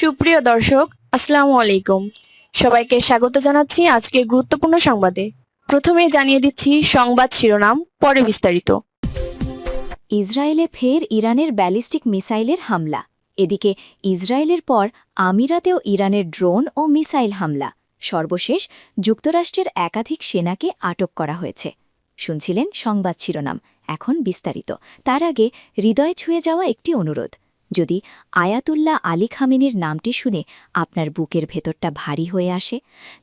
সুপ্রিয় দর্শক, আসসালামু আলাইকুম। সবাইকে স্বাগত জানাচ্ছি আজকের গুরুত্বপূর্ণ সংবাদে। প্রথমেই জানিয়ে দিচ্ছি সংবাদ শিরোনাম, পরে বিস্তারিত। ইসরায়েলে ফের ইরানের ব্যালিস্টিক মিসাইলের হামলা। এদিকে ইসরায়েলের পর আমিরাতেও ইরানের ড্রোন ও মিসাইল হামলা। সর্বশেষ যুক্তরাষ্ট্রের একাধিক সেনাকে আটক করা হয়েছে। শুনছিলেন সংবাদ শিরোনাম, এখন বিস্তারিত। তার আগে হৃদয় ছুঁয়ে যাওয়া একটি অনুরোধ। যদি আয়াতুল্লাহ আলী খামেনির নামটি শুনে আপনার বুকের ভেতরটা ভারী হয়ে আসে,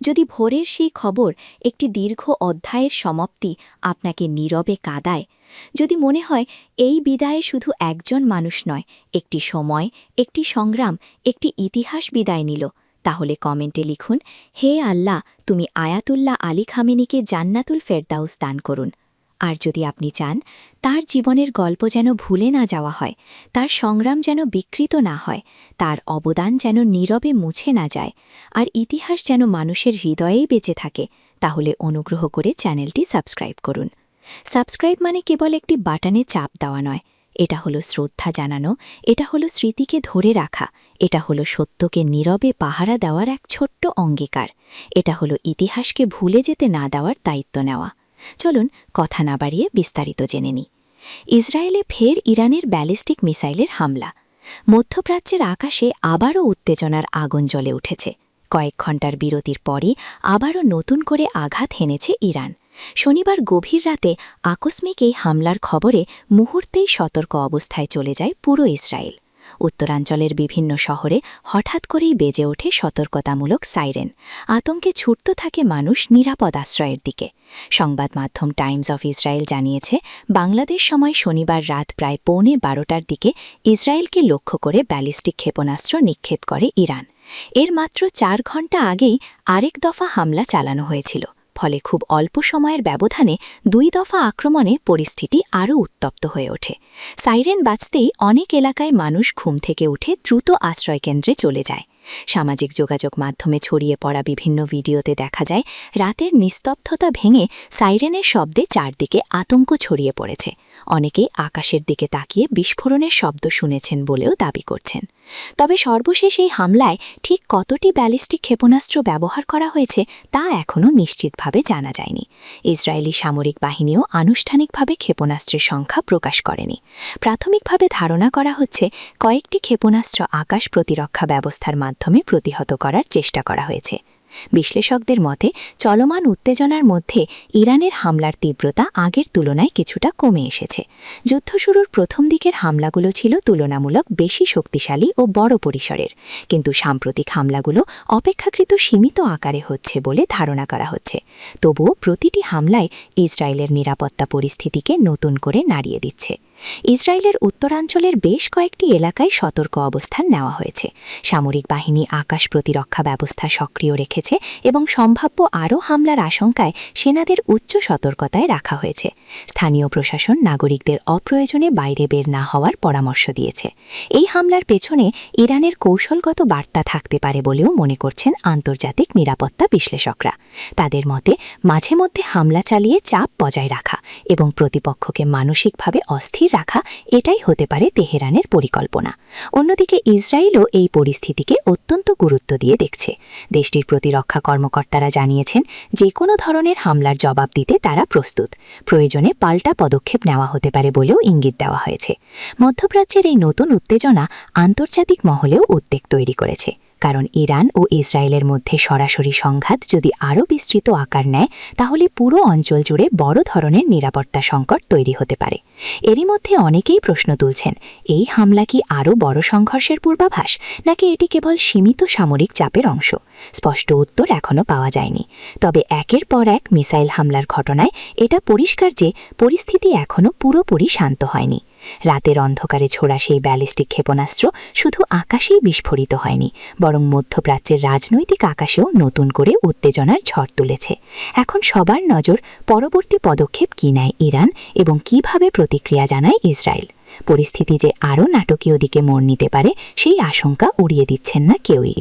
যদি ভোরের সেই খবর একটি দীর্ঘ অধ্যায়ের সমাপ্তি আপনাকে নীরবে কাঁদায়, যদি মনে হয় এই বিদায়ে শুধু একজন মানুষ নয়, একটি সময়, একটি সংগ্রাম, একটি ইতিহাস বিদায় নিল, তাহলে কমেন্টে লিখুন, হে আল্লাহ, তুমি আয়াতুল্লাহ আলী খামেনিকে জান্নাতুল ফেরদাউস দান করুন। আর যদি আপনি চান তার জীবনের গল্প যেন ভুলে না যাওয়া হয়, তার সংগ্রাম যেন বিকৃত না হয়, তার অবদান যেন নীরবে মুছে না যায়, আর ইতিহাস যেন মানুষের হৃদয়েই বেঁচে থাকে, তাহলে অনুগ্রহ করে চ্যানেলটি সাবস্ক্রাইব করুন। সাবস্ক্রাইব মানে কেবল একটি বাটনে চাপ দেওয়া নয়, এটা হলো শ্রদ্ধা জানানো, এটা হলো স্মৃতিকে ধরে রাখা, এটা হলো সত্যকে নীরবে পাহারা দেওয়ার এক ছোট্ট অঙ্গীকার, এটা হলো ইতিহাসকে ভুলে যেতে না দেওয়ার দায়িত্ব নেওয়া। চলুন কথা না বাড়িয়ে বিস্তারিত জেনে নিই। ইসরায়েলে ফের ইরানের ব্যালিস্টিক মিসাইলের হামলা। মধ্যপ্রাচ্যের আকাশে আবারও উত্তেজনার আগুন জ্বলে উঠেছে। কয়েক ঘণ্টার বিরতির পরই আবারও নতুন করে আঘাত হেনেছে ইরান। শনিবার গভীর রাতে আকস্মিক এই হামলার খবরে মুহূর্তেই সতর্ক অবস্থায় চলে যায় পুরো ইসরায়েল। উত্তরাঞ্চলের বিভিন্ন শহরে হঠাৎ করেই বেজে ওঠে সতর্কতামূলক সাইরেন। আতঙ্কে ছুটত থাকে মানুষ নিরাপদ আশ্রয়ের দিকে। সংবাদ মাধ্যম টাইমস অফ ইসরায়েল জানিয়েছে, বাংলাদেশ সময় শনিবার রাত প্রায় 11:15টার দিকে ইসরায়েলকে লক্ষ্য করে ব্যালিস্টিক ক্ষেপণাস্ত্র নিক্ষেপ করে ইরান। এর মাত্র 4 ঘণ্টা আগেই আরেক দফা হামলা চালানো হয়েছিল। ফলে খুব অল্প সময়ের ব্যবধানে 2 দফা আক্রমণে পরিস্থিতি আরও উত্তপ্ত হয়ে ওঠে। সাইরেন বাজতেই অনেক এলাকায় মানুষ ঘুম থেকে উঠে দ্রুত আশ্রয়কেন্দ্রে চলে যায়। সামাজিক যোগাযোগ মাধ্যমে ছড়িয়ে পড়া বিভিন্ন ভিডিওতে দেখা যায়, রাতের নিস্তব্ধতা ভেঙে সাইরেনের শব্দে চারদিকে আতঙ্ক ছড়িয়ে পড়েছে। অনেকেই আকাশের দিকে তাকিয়ে বিস্ফোরণের শব্দ শুনেছেন বলেও দাবি করছেন। তবে সর্বশেষ এই হামলায় ঠিক কতটি ব্যালিস্টিক ক্ষেপণাস্ত্র ব্যবহার করা হয়েছে তা এখনও নিশ্চিতভাবে জানা যায়নি। ইসরায়েলি সামরিক বাহিনীও আনুষ্ঠানিকভাবে ক্ষেপণাস্ত্রের সংখ্যা প্রকাশ করেনি। প্রাথমিকভাবে ধারণা করা হচ্ছে কয়েকটি ক্ষেপণাস্ত্র আকাশ প্রতিরক্ষা ব্যবস্থার মাধ্যমে প্রতিহত করার চেষ্টা করা হয়েছে। বিশ্লেষকদের মতে চলমান উত্তেজনার মধ্যে ইরানের হামলার তীব্রতা আগের তুলনায় কিছুটা কমে এসেছে। যুদ্ধ শুরুর প্রথম দিকের হামলাগুলো ছিল তুলনামূলক বেশি শক্তিশালী ও বড় পরিসরের, কিন্তু সাম্প্রতিক হামলাগুলো অপেক্ষাকৃত সীমিত আকারে হচ্ছে বলে ধারণা করা হচ্ছে। তবুও প্রতিটি হামলায় ইসরায়েলের নিরাপত্তা পরিস্থিতিকে নতুন করে নাড়িয়ে দিচ্ছে। ইসরায়েলের উত্তরাঞ্চলের বেশ কয়েকটি এলাকায় সতর্ক অবস্থান নেওয়া হয়েছে। সামরিক বাহিনী আকাশ প্রতিরক্ষা ব্যবস্থা সক্রিয় রেখেছে এবং সম্ভাব্য আরও হামলার আশঙ্কায় সেনাদের উচ্চ সতর্কতায় রাখা হয়েছে। স্থানীয় প্রশাসন নাগরিকদের অপ্রয়োজনে বাইরে বের না হওয়ার পরামর্শ দিয়েছে। এই হামলার পেছনে ইরানের কৌশলগত বার্তা থাকতে পারে বলেও মনে করছেন আন্তর্জাতিক নিরাপত্তা বিশ্লেষকরা। তাদের মতে মাঝে মধ্যে হামলা চালিয়ে চাপ বজায় রাখা এবং প্রতিপক্ষকে মানসিকভাবে অস্থির রাখা, এটাই হতে পারে তেহরানের পরিকল্পনা। অন্যদিকে ইসরায়েলও এই পরিস্থিতিকে অত্যন্ত গুরুত্ব দিয়ে দেখছে। দেশটির প্রতিরক্ষা কর্মকর্তারা জানিয়েছেন, যে কোনো ধরনের হামলার জবাব দিতে তারা প্রস্তুত। প্রয়োজনে পাল্টা পদক্ষেপ নেওয়া হতে পারে বলেও ইঙ্গিত দেওয়া হয়েছে। মধ্যপ্রাচ্যের এই নতুন উত্তেজনা আন্তর্জাতিক মহলেও উদ্বেগ তৈরি করেছে, কারণ ইরান ও ইসরায়েলের মধ্যে সরাসরি সংঘাত যদি আরও বিস্তৃত আকার নেয়, তাহলে পুরো অঞ্চল জুড়ে বড় ধরনের নিরাপত্তা সংকট তৈরি হতে পারে। এরই মধ্যে অনেকেই প্রশ্ন তুলছেন, এই হামলা কি আরও বড় সংঘর্ষের পূর্বাভাস, নাকি এটি কেবল সীমিত সামরিক চাপের অংশ? স্পষ্ট উত্তর এখনও পাওয়া যায়নি। তবে একের পর এক মিসাইল হামলার ঘটনায় এটা পরিষ্কার যে পরিস্থিতি এখনও পুরোপুরি শান্ত হয়নি। রাতের অন্ধকারে ছোড়া সেই ব্যালিস্টিক ক্ষেপণাস্ত্র শুধু আকাশেই বিস্ফোরিত হয়নি, বরং মধ্যপ্রাচ্যের রাজনৈতিক আকাশেও নতুন করে উত্তেজনার ঝড় তুলেছে। এখন সবার নজর পরবর্তী পদক্ষেপ কী নেয় ইরান এবং কিভাবে প্রতিক্রিয়া জানায় ইসরায়েল। পরিস্থিতি যে আরও নাটকীয় দিকে মোড় নিতে পারে, সেই আশঙ্কা উড়িয়ে দিচ্ছেন না কেউই।